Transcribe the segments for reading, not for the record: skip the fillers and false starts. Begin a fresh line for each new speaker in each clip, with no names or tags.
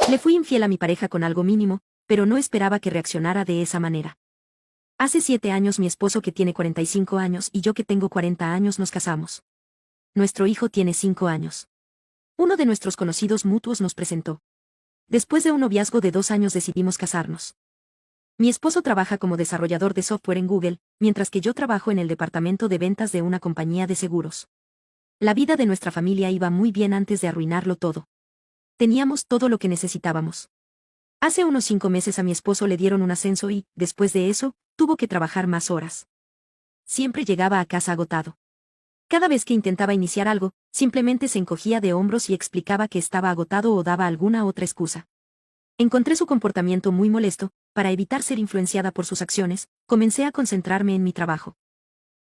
Le fui infiel a mi pareja con algo mínimo, pero no esperaba que reaccionara de esa manera. Hace 7 años mi esposo que tiene 45 años y yo que tengo 40 años nos casamos. Nuestro hijo tiene 5 años. Uno de nuestros conocidos mutuos nos presentó. Después de un noviazgo de 2 años decidimos casarnos. Mi esposo trabaja como desarrollador de software en Google, mientras que yo trabajo en el departamento de ventas de una compañía de seguros. La vida de nuestra familia iba muy bien antes de arruinarlo todo. Teníamos todo lo que necesitábamos. Hace unos 5 meses a mi esposo le dieron un ascenso y, después de eso, tuvo que trabajar más horas. Siempre llegaba a casa agotado. Cada vez que intentaba iniciar algo, simplemente se encogía de hombros y explicaba que estaba agotado o daba alguna otra excusa. Encontré su comportamiento muy molesto. Para evitar ser influenciada por sus acciones, comencé a concentrarme en mi trabajo.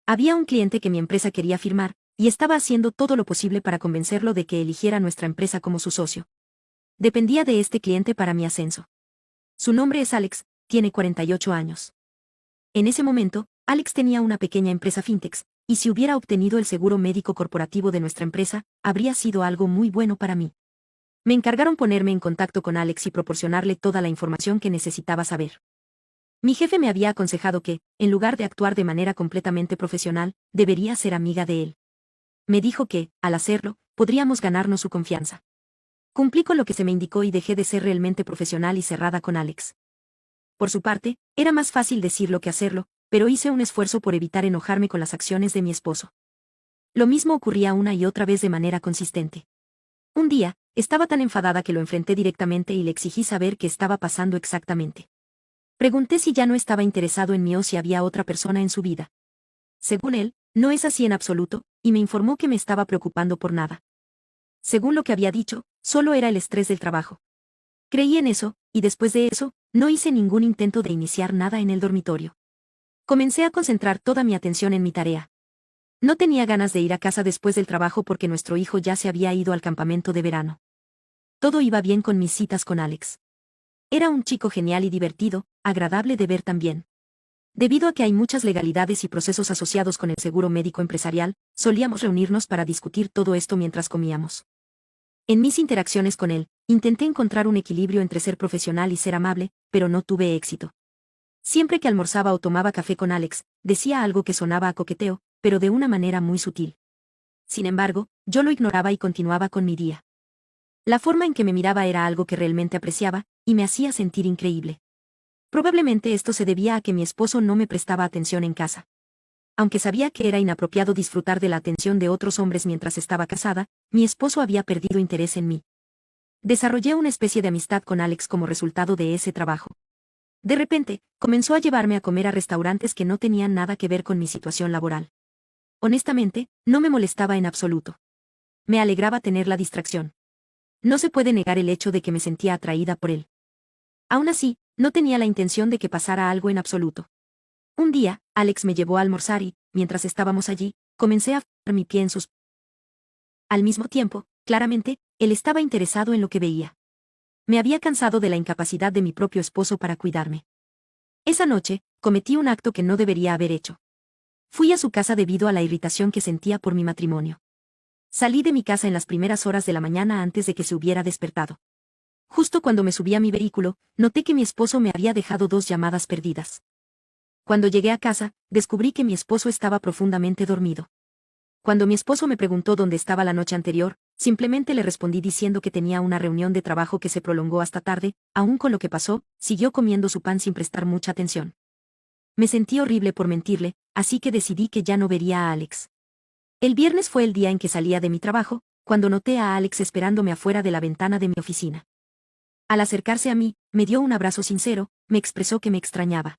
Había un cliente que mi empresa quería firmar, y estaba haciendo todo lo posible para convencerlo de que eligiera nuestra empresa como su socio. Dependía de este cliente para mi ascenso. Su nombre es Alex, tiene 48 años. En ese momento, Alex tenía una pequeña empresa fintech, y si hubiera obtenido el seguro médico corporativo de nuestra empresa, habría sido algo muy bueno para mí. Me encargaron ponerme en contacto con Alex y proporcionarle toda la información que necesitaba saber. Mi jefe me había aconsejado que, en lugar de actuar de manera completamente profesional, debería ser amiga de él. Me dijo que, al hacerlo, podríamos ganarnos su confianza. Cumplí con lo que se me indicó y dejé de ser realmente profesional y cerrada con Alex. Por su parte, era más fácil decirlo que hacerlo, pero hice un esfuerzo por evitar enojarme con las acciones de mi esposo. Lo mismo ocurría una y otra vez de manera consistente. Un día, estaba tan enfadada que lo enfrenté directamente y le exigí saber qué estaba pasando exactamente. Pregunté si ya no estaba interesado en mí o si había otra persona en su vida. Según él, no es así en absoluto, y me informó que me estaba preocupando por nada. Según lo que había dicho, solo era el estrés del trabajo. Creí en eso, y después de eso, no hice ningún intento de iniciar nada en el dormitorio. Comencé a concentrar toda mi atención en mi tarea. No tenía ganas de ir a casa después del trabajo porque nuestro hijo ya se había ido al campamento de verano. Todo iba bien con mis citas con Alex. Era un chico genial y divertido, agradable de ver también. Debido a que hay muchas legalidades y procesos asociados con el seguro médico empresarial, solíamos reunirnos para discutir todo esto mientras comíamos. En mis interacciones con él, intenté encontrar un equilibrio entre ser profesional y ser amable, pero no tuve éxito. Siempre que almorzaba o tomaba café con Alex, decía algo que sonaba a coqueteo, pero de una manera muy sutil. Sin embargo, yo lo ignoraba y continuaba con mi día. La forma en que me miraba era algo que realmente apreciaba, y me hacía sentir increíble. Probablemente esto se debía a que mi esposo no me prestaba atención en casa. Aunque sabía que era inapropiado disfrutar de la atención de otros hombres mientras estaba casada, mi esposo había perdido interés en mí. Desarrollé una especie de amistad con Alex como resultado de ese trabajo. De repente, comenzó a llevarme a comer a restaurantes que no tenían nada que ver con mi situación laboral. Honestamente, no me molestaba en absoluto. Me alegraba tener la distracción. No se puede negar el hecho de que me sentía atraída por él. Aún así, no tenía la intención de que pasara algo en absoluto. Un día, Alex me llevó a almorzar y, mientras estábamos allí, comencé a fijar mi pie en sus... Al mismo tiempo, claramente, él estaba interesado en lo que veía. Me había cansado de la incapacidad de mi propio esposo para cuidarme. Esa noche, cometí un acto que no debería haber hecho. Fui a su casa debido a la irritación que sentía por mi matrimonio. Salí de mi casa en las primeras horas de la mañana antes de que se hubiera despertado. Justo cuando me subí a mi vehículo, noté que mi esposo me había dejado 2 llamadas perdidas. Cuando llegué a casa, descubrí que mi esposo estaba profundamente dormido. Cuando mi esposo me preguntó dónde estaba la noche anterior, simplemente le respondí diciendo que tenía una reunión de trabajo que se prolongó hasta tarde. Aún con lo que pasó, siguió comiendo su pan sin prestar mucha atención. Me sentí horrible por mentirle, así que decidí que ya no vería a Alex. El viernes fue el día en que salía de mi trabajo, cuando noté a Alex esperándome afuera de la ventana de mi oficina. Al acercarse a mí, me dio un abrazo sincero, me expresó que me extrañaba.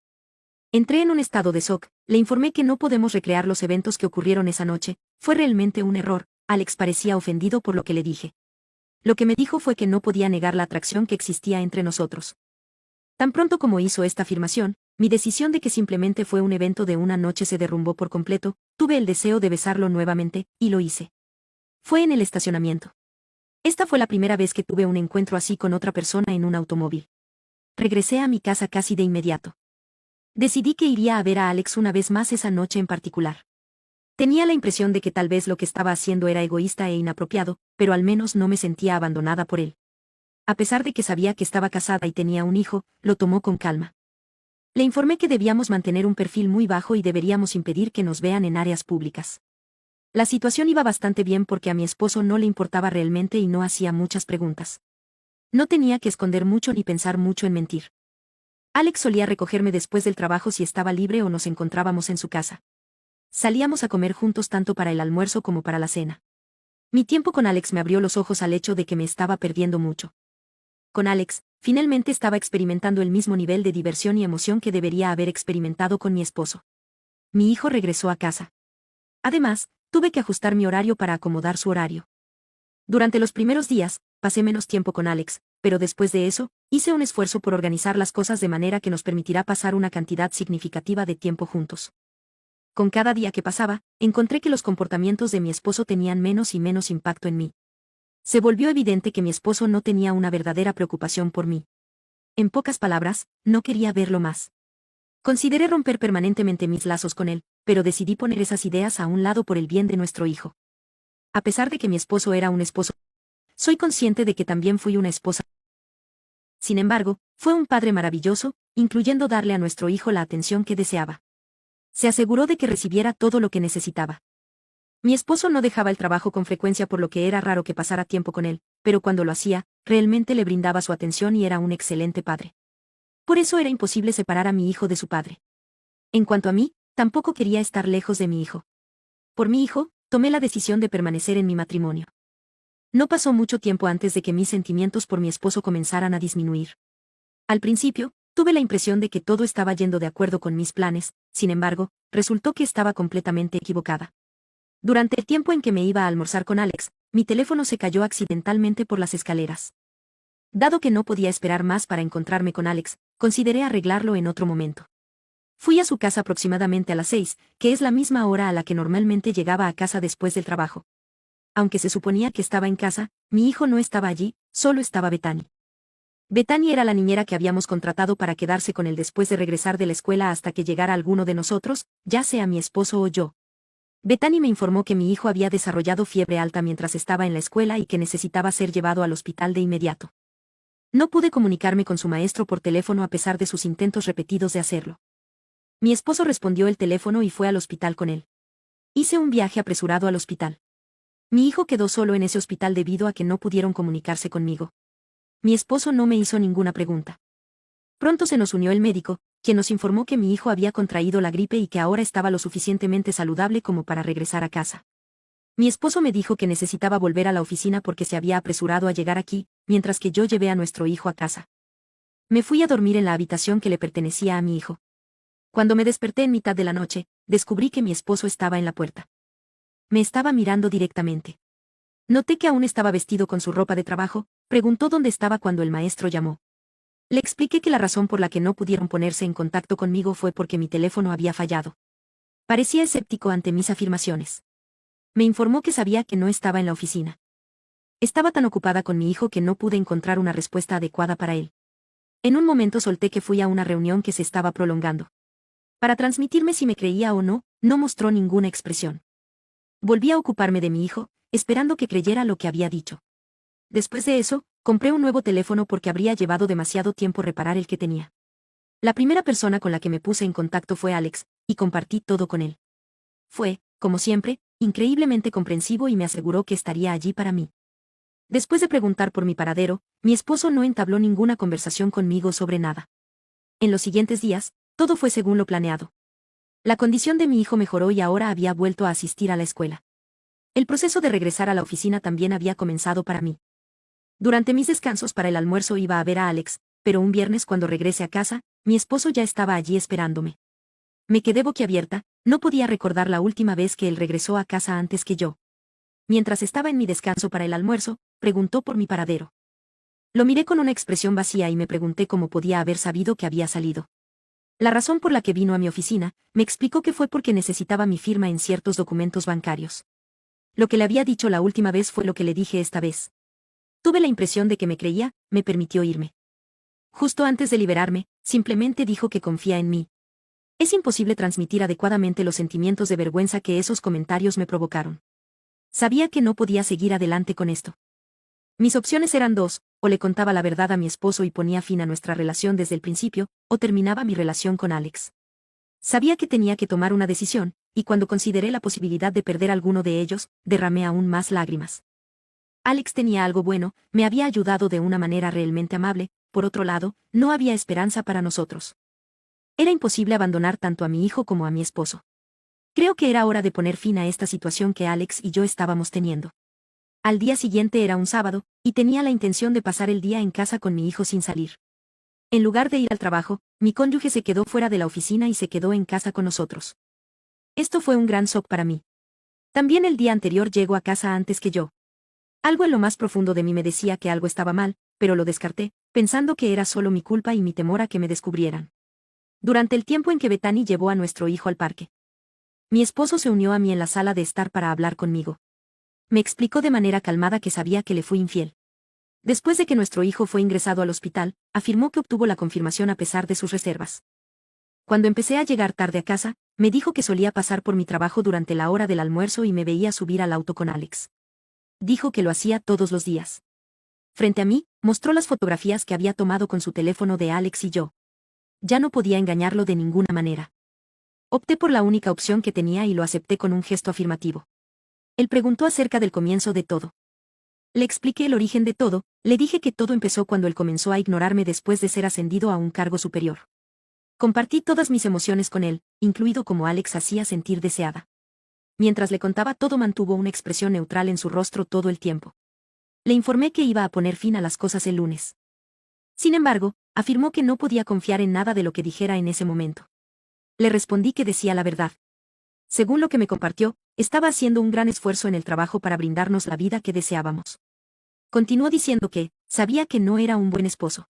Entré en un estado de shock, le informé que no podemos recrear los eventos que ocurrieron esa noche, fue realmente un error. Alex parecía ofendido por lo que le dije. Lo que me dijo fue que no podía negar la atracción que existía entre nosotros. Tan pronto como hizo esta afirmación, mi decisión de que simplemente fue un evento de una noche se derrumbó por completo, tuve el deseo de besarlo nuevamente, y lo hice. Fue en el estacionamiento. Esta fue la primera vez que tuve un encuentro así con otra persona en un automóvil. Regresé a mi casa casi de inmediato. Decidí que iría a ver a Alex una vez más esa noche en particular. Tenía la impresión de que tal vez lo que estaba haciendo era egoísta e inapropiado, pero al menos no me sentía abandonada por él. A pesar de que sabía que estaba casada y tenía un hijo, lo tomó con calma. Le informé que debíamos mantener un perfil muy bajo y deberíamos impedir que nos vean en áreas públicas. La situación iba bastante bien porque a mi esposo no le importaba realmente y no hacía muchas preguntas. No tenía que esconder mucho ni pensar mucho en mentir. Alex solía recogerme después del trabajo si estaba libre o nos encontrábamos en su casa. Salíamos a comer juntos tanto para el almuerzo como para la cena. Mi tiempo con Alex me abrió los ojos al hecho de que me estaba perdiendo mucho. Con Alex, finalmente estaba experimentando el mismo nivel de diversión y emoción que debería haber experimentado con mi esposo. Mi hijo regresó a casa. Además, tuve que ajustar mi horario para acomodar su horario. Durante los primeros días, pasé menos tiempo con Alex, pero después de eso, hice un esfuerzo por organizar las cosas de manera que nos permitirá pasar una cantidad significativa de tiempo juntos. Con cada día que pasaba, encontré que los comportamientos de mi esposo tenían menos y menos impacto en mí. Se volvió evidente que mi esposo no tenía una verdadera preocupación por mí. En pocas palabras, no quería verlo más. Consideré romper permanentemente mis lazos con él, pero decidí poner esas ideas a un lado por el bien de nuestro hijo. A pesar de que mi esposo era un esposo, soy consciente de que también fui una esposa. Sin embargo, fue un padre maravilloso, incluyendo darle a nuestro hijo la atención que deseaba. Se aseguró de que recibiera todo lo que necesitaba. Mi esposo no dejaba el trabajo con frecuencia por lo que era raro que pasara tiempo con él, pero cuando lo hacía, realmente le brindaba su atención y era un excelente padre. Por eso era imposible separar a mi hijo de su padre. En cuanto a mí, tampoco quería estar lejos de mi hijo. Por mi hijo, tomé la decisión de permanecer en mi matrimonio. No pasó mucho tiempo antes de que mis sentimientos por mi esposo comenzaran a disminuir. Al principio, tuve la impresión de que todo estaba yendo de acuerdo con mis planes, sin embargo, resultó que estaba completamente equivocada. Durante el tiempo en que me iba a almorzar con Alex, mi teléfono se cayó accidentalmente por las escaleras. Dado que no podía esperar más para encontrarme con Alex, consideré arreglarlo en otro momento. Fui a su casa aproximadamente a las 6, que es la misma hora a la que normalmente llegaba a casa después del trabajo. Aunque se suponía que estaba en casa, mi hijo no estaba allí, solo estaba Bethany. Bethany era la niñera que habíamos contratado para quedarse con él después de regresar de la escuela hasta que llegara alguno de nosotros, ya sea mi esposo o yo. Bethany me informó que mi hijo había desarrollado fiebre alta mientras estaba en la escuela y que necesitaba ser llevado al hospital de inmediato. No pude comunicarme con su maestro por teléfono a pesar de sus intentos repetidos de hacerlo. Mi esposo respondió el teléfono y fue al hospital con él. Hice un viaje apresurado al hospital. Mi hijo quedó solo en ese hospital debido a que no pudieron comunicarse conmigo. Mi esposo no me hizo ninguna pregunta. Pronto se nos unió el médico, quien nos informó que mi hijo había contraído la gripe y que ahora estaba lo suficientemente saludable como para regresar a casa. Mi esposo me dijo que necesitaba volver a la oficina porque se había apresurado a llegar aquí, mientras que yo llevé a nuestro hijo a casa. Me fui a dormir en la habitación que le pertenecía a mi hijo. Cuando me desperté en mitad de la noche, descubrí que mi esposo estaba en la puerta. Me estaba mirando directamente. Noté que aún estaba vestido con su ropa de trabajo, preguntó dónde estaba cuando el maestro llamó. Le expliqué que la razón por la que no pudieron ponerse en contacto conmigo fue porque mi teléfono había fallado. Parecía escéptico ante mis afirmaciones. Me informó que sabía que no estaba en la oficina. Estaba tan ocupada con mi hijo que no pude encontrar una respuesta adecuada para él. En un momento solté que fui a una reunión que se estaba prolongando. Para transmitirme si me creía o no, no mostró ninguna expresión. Volví a ocuparme de mi hijo, esperando que creyera lo que había dicho. Después de eso, compré un nuevo teléfono porque habría llevado demasiado tiempo reparar el que tenía. La primera persona con la que me puse en contacto fue Alex, y compartí todo con él. Fue, como siempre, increíblemente comprensivo y me aseguró que estaría allí para mí. Después de preguntar por mi paradero, mi esposo no entabló ninguna conversación conmigo sobre nada. En los siguientes días, todo fue según lo planeado. La condición de mi hijo mejoró y ahora había vuelto a asistir a la escuela. El proceso de regresar a la oficina también había comenzado para mí. Durante mis descansos para el almuerzo iba a ver a Alex, pero un viernes cuando regrese a casa, mi esposo ya estaba allí esperándome. Me quedé boquiabierta, no podía recordar la última vez que él regresó a casa antes que yo. Mientras estaba en mi descanso para el almuerzo, preguntó por mi paradero. Lo miré con una expresión vacía y me pregunté cómo podía haber sabido que había salido. La razón por la que vino a mi oficina, me explicó que fue porque necesitaba mi firma en ciertos documentos bancarios. Lo que le había dicho la última vez fue lo que le dije esta vez. Tuve la impresión de que me creía, me permitió irme. Justo antes de liberarme, simplemente dijo que confía en mí. Es imposible transmitir adecuadamente los sentimientos de vergüenza que esos comentarios me provocaron. Sabía que no podía seguir adelante con esto. Mis opciones eran dos: o le contaba la verdad a mi esposo y ponía fin a nuestra relación desde el principio, o terminaba mi relación con Alex. Sabía que tenía que tomar una decisión, y cuando consideré la posibilidad de perder alguno de ellos, derramé aún más lágrimas. Alex tenía algo bueno, me había ayudado de una manera realmente amable. Por otro lado, no había esperanza para nosotros. Era imposible abandonar tanto a mi hijo como a mi esposo. Creo que era hora de poner fin a esta situación que Alex y yo estábamos teniendo. Al día siguiente era un sábado, y tenía la intención de pasar el día en casa con mi hijo sin salir. En lugar de ir al trabajo, mi cónyuge se quedó fuera de la oficina y se quedó en casa con nosotros. Esto fue un gran shock para mí. También el día anterior llegó a casa antes que yo. Algo en lo más profundo de mí me decía que algo estaba mal, pero lo descarté, pensando que era solo mi culpa y mi temor a que me descubrieran. Durante el tiempo en que Bethany llevó a nuestro hijo al parque, mi esposo se unió a mí en la sala de estar para hablar conmigo. Me explicó de manera calmada que sabía que le fui infiel. Después de que nuestro hijo fue ingresado al hospital, afirmó que obtuvo la confirmación a pesar de sus reservas. Cuando empecé a llegar tarde a casa, me dijo que solía pasar por mi trabajo durante la hora del almuerzo y me veía subir al auto con Alex. Dijo que lo hacía todos los días. Frente a mí, mostró las fotografías que había tomado con su teléfono de Alex y yo. Ya no podía engañarlo de ninguna manera. Opté por la única opción que tenía y lo acepté con un gesto afirmativo. Él preguntó acerca del comienzo de todo. Le expliqué el origen de todo, le dije que todo empezó cuando él comenzó a ignorarme después de ser ascendido a un cargo superior. Compartí todas mis emociones con él, incluido cómo Alex hacía sentir deseada. Mientras le contaba todo, mantuvo una expresión neutral en su rostro todo el tiempo. Le informé que iba a poner fin a las cosas el lunes. Sin embargo, afirmó que no podía confiar en nada de lo que dijera en ese momento. Le respondí que decía la verdad. Según lo que me compartió, estaba haciendo un gran esfuerzo en el trabajo para brindarnos la vida que deseábamos. Continuó diciendo que sabía que no era un buen esposo.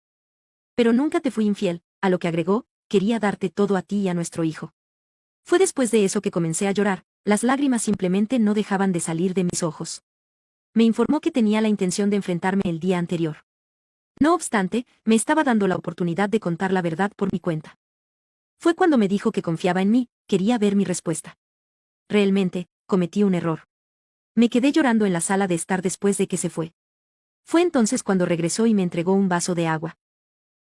Pero nunca te fui infiel, a lo que agregó: quería darte todo a ti y a nuestro hijo. Fue después de eso que comencé a llorar, las lágrimas simplemente no dejaban de salir de mis ojos. Me informó que tenía la intención de enfrentarme el día anterior. No obstante, me estaba dando la oportunidad de contar la verdad por mi cuenta. Fue cuando me dijo que confiaba en mí, quería ver mi respuesta. Realmente, cometí un error. Me quedé llorando en la sala de estar después de que se fue. Fue entonces cuando regresó y me entregó un vaso de agua.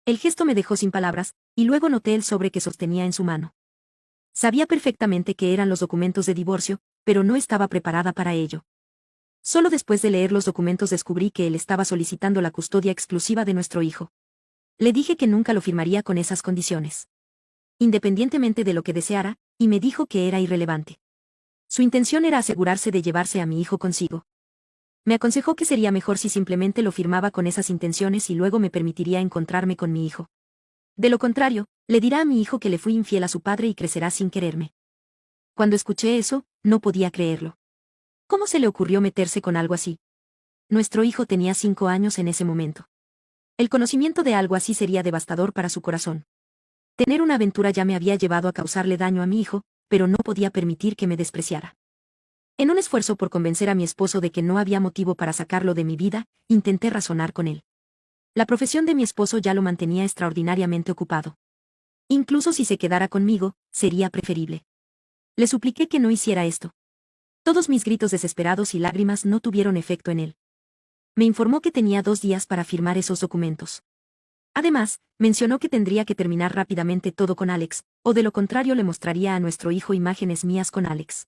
El gesto me dejó sin palabras, y luego noté el sobre que sostenía en su mano. Sabía perfectamente que eran los documentos de divorcio, pero no estaba preparada para ello. Solo después de leer los documentos descubrí que él estaba solicitando la custodia exclusiva de nuestro hijo. Le dije que nunca lo firmaría con esas condiciones, independientemente de lo que deseara, y me dijo que era irrelevante. Su intención era asegurarse de llevarse a mi hijo consigo. Me aconsejó que sería mejor si simplemente lo firmaba con esas intenciones y luego me permitiría encontrarme con mi hijo. De lo contrario, le dirá a mi hijo que le fui infiel a su padre y crecerá sin quererme. Cuando escuché eso, no podía creerlo. ¿Cómo se le ocurrió meterse con algo así? Nuestro hijo tenía 5 años en ese momento. El conocimiento de algo así sería devastador para su corazón. Tener una aventura ya me había llevado a causarle daño a mi hijo, pero no podía permitir que me despreciara. En un esfuerzo por convencer a mi esposo de que no había motivo para sacarlo de mi vida, intenté razonar con él. La profesión de mi esposo ya lo mantenía extraordinariamente ocupado. Incluso si se quedara conmigo, sería preferible. Le supliqué que no hiciera esto. Todos mis gritos desesperados y lágrimas no tuvieron efecto en él. Me informó que tenía 2 días para firmar esos documentos. Además, mencionó que tendría que terminar rápidamente todo con Alex, o de lo contrario le mostraría a nuestro hijo imágenes mías con Alex.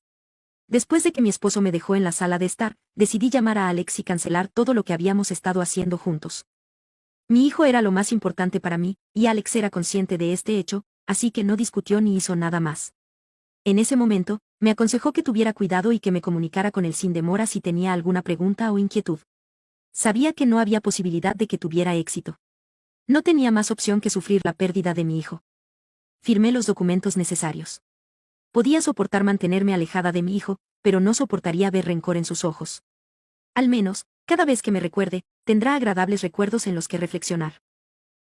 Después de que mi esposo me dejó en la sala de estar, decidí llamar a Alex y cancelar todo lo que habíamos estado haciendo juntos. Mi hijo era lo más importante para mí, y Alex era consciente de este hecho, así que no discutió ni hizo nada más. En ese momento, me aconsejó que tuviera cuidado y que me comunicara con él sin demora si tenía alguna pregunta o inquietud. Sabía que no había posibilidad de que tuviera éxito. No tenía más opción que sufrir la pérdida de mi hijo. Firmé los documentos necesarios. Podía soportar mantenerme alejada de mi hijo, pero no soportaría ver rencor en sus ojos. Al menos, cada vez que me recuerde, tendrá agradables recuerdos en los que reflexionar.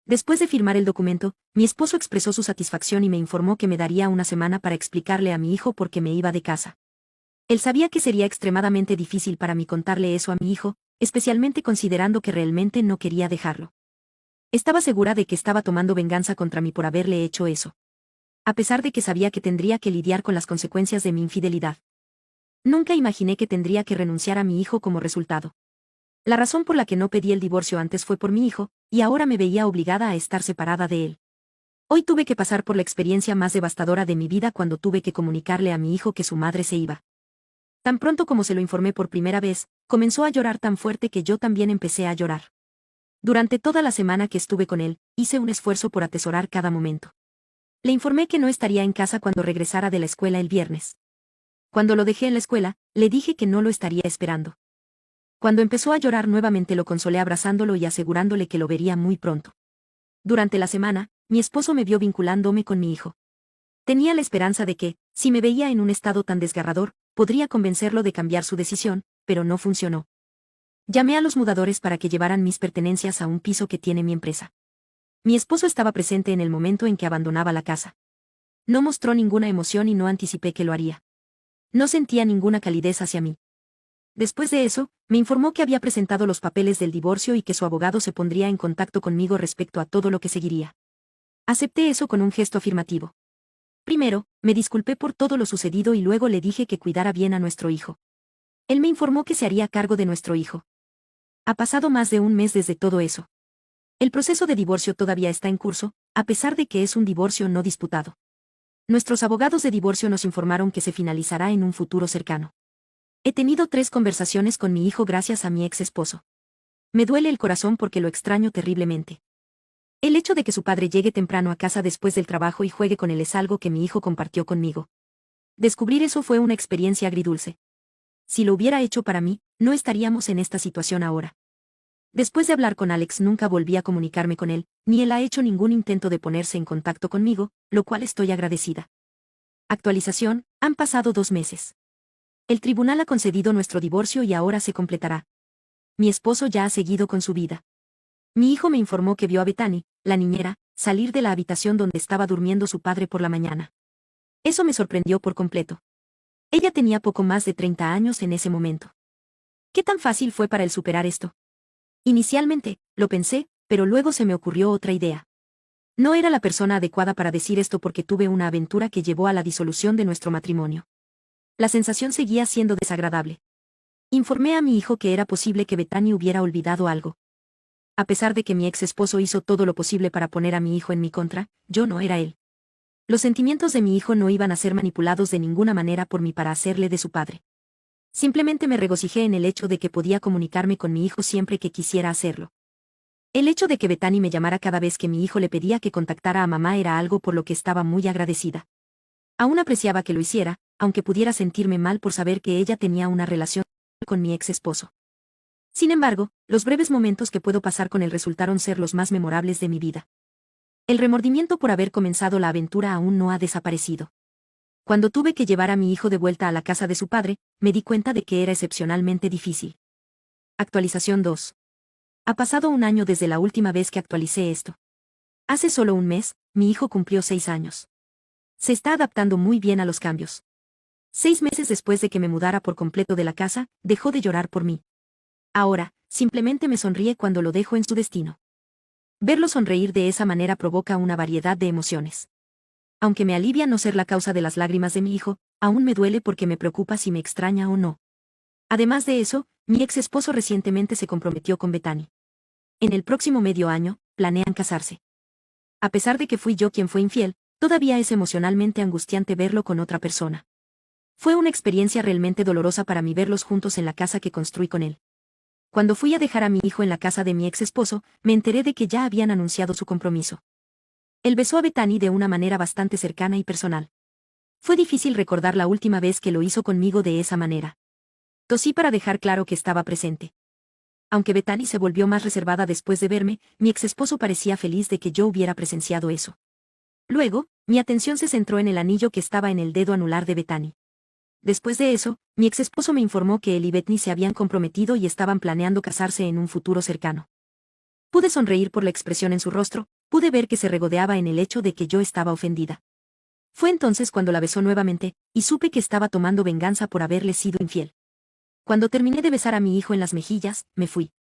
Después de firmar el documento, mi esposo expresó su satisfacción y me informó que me daría una semana para explicarle a mi hijo por qué me iba de casa. Él sabía que sería extremadamente difícil para mí contarle eso a mi hijo, especialmente considerando que realmente no quería dejarlo. Estaba segura de que estaba tomando venganza contra mí por haberle hecho eso. A pesar de que sabía que tendría que lidiar con las consecuencias de mi infidelidad. Nunca imaginé que tendría que renunciar a mi hijo como resultado. La razón por la que no pedí el divorcio antes fue por mi hijo, y ahora me veía obligada a estar separada de él. Hoy tuve que pasar por la experiencia más devastadora de mi vida cuando tuve que comunicarle a mi hijo que su madre se iba. Tan pronto como se lo informé por primera vez, comenzó a llorar tan fuerte que yo también empecé a llorar. Durante toda la semana que estuve con él, hice un esfuerzo por atesorar cada momento. Le informé que no estaría en casa cuando regresara de la escuela el viernes. Cuando lo dejé en la escuela, le dije que no lo estaría esperando. Cuando empezó a llorar nuevamente lo consolé abrazándolo y asegurándole que lo vería muy pronto. Durante la semana, mi esposo me vio vinculándome con mi hijo. Tenía la esperanza de que, si me veía en un estado tan desgarrador, podría convencerlo de cambiar su decisión, pero no funcionó. Llamé a los mudadores para que llevaran mis pertenencias a un piso que tiene mi empresa. Mi esposo estaba presente en el momento en que abandonaba la casa. No mostró ninguna emoción y no anticipé que lo haría. No sentía ninguna calidez hacia mí. Después de eso, me informó que había presentado los papeles del divorcio y que su abogado se pondría en contacto conmigo respecto a todo lo que seguiría. Acepté eso con un gesto afirmativo. Primero, me disculpé por todo lo sucedido y luego le dije que cuidara bien a nuestro hijo. Él me informó que se haría cargo de nuestro hijo. Ha pasado más de un mes desde todo eso. El proceso de divorcio todavía está en curso, a pesar de que es un divorcio no disputado. Nuestros abogados de divorcio nos informaron que se finalizará en un futuro cercano. He tenido 3 conversaciones con mi hijo gracias a mi ex esposo. Me duele el corazón porque lo extraño terriblemente. El hecho de que su padre llegue temprano a casa después del trabajo y juegue con él es algo que mi hijo compartió conmigo. Descubrir eso fue una experiencia agridulce. Si lo hubiera hecho para mí, no estaríamos en esta situación ahora. Después de hablar con Alex nunca volví a comunicarme con él, ni él ha hecho ningún intento de ponerse en contacto conmigo, lo cual estoy agradecida. Actualización, han pasado 2 meses. El tribunal ha concedido nuestro divorcio y ahora se completará. Mi esposo ya ha seguido con su vida. Mi hijo me informó que vio a Bethany, la niñera, salir de la habitación donde estaba durmiendo su padre por la mañana. Eso me sorprendió por completo. Ella tenía poco más de 30 años en ese momento. ¿Qué tan fácil fue para él superar esto? Inicialmente, lo pensé, pero luego se me ocurrió otra idea. No era la persona adecuada para decir esto porque tuve una aventura que llevó a la disolución de nuestro matrimonio. La sensación seguía siendo desagradable. Informé a mi hijo que era posible que Bethany hubiera olvidado algo. A pesar de que mi ex esposo hizo todo lo posible para poner a mi hijo en mi contra, yo no era él. Los sentimientos de mi hijo no iban a ser manipulados de ninguna manera por mí para hacerle de su padre. Simplemente me regocijé en el hecho de que podía comunicarme con mi hijo siempre que quisiera hacerlo. El hecho de que Bethany me llamara cada vez que mi hijo le pedía que contactara a mamá era algo por lo que estaba muy agradecida. Aún apreciaba que lo hiciera, aunque pudiera sentirme mal por saber que ella tenía una relación con mi ex esposo. Sin embargo, los breves momentos que puedo pasar con él resultaron ser los más memorables de mi vida. El remordimiento por haber comenzado la aventura aún no ha desaparecido. Cuando tuve que llevar a mi hijo de vuelta a la casa de su padre, me di cuenta de que era excepcionalmente difícil. Actualización 2. Ha pasado un año desde la última vez que actualicé esto. Hace solo un mes, mi hijo cumplió 6 años. Se está adaptando muy bien a los cambios. 6 meses después de que me mudara por completo de la casa, dejó de llorar por mí. Ahora, simplemente me sonríe cuando lo dejo en su destino. Verlo sonreír de esa manera provoca una variedad de emociones. Aunque me alivia no ser la causa de las lágrimas de mi hijo, aún me duele porque me preocupa si me extraña o no. Además de eso, mi ex esposo recientemente se comprometió con Bethany. En el próximo medio año, planean casarse. A pesar de que fui yo quien fue infiel, todavía es emocionalmente angustiante verlo con otra persona. Fue una experiencia realmente dolorosa para mí verlos juntos en la casa que construí con él. Cuando fui a dejar a mi hijo en la casa de mi ex esposo, me enteré de que ya habían anunciado su compromiso. Él besó a Bethany de una manera bastante cercana y personal. Fue difícil recordar la última vez que lo hizo conmigo de esa manera. Tosí para dejar claro que estaba presente. Aunque Bethany se volvió más reservada después de verme, mi ex esposo parecía feliz de que yo hubiera presenciado eso. Luego, mi atención se centró en el anillo que estaba en el dedo anular de Bethany. Después de eso, mi ex esposo me informó que él y Bethany se habían comprometido y estaban planeando casarse en un futuro cercano. Pude sonreír por la expresión en su rostro, pude ver que se regodeaba en el hecho de que yo estaba ofendida. Fue entonces cuando la besó nuevamente, y supe que estaba tomando venganza por haberle sido infiel. Cuando terminé de besar a mi hijo en las mejillas, me fui.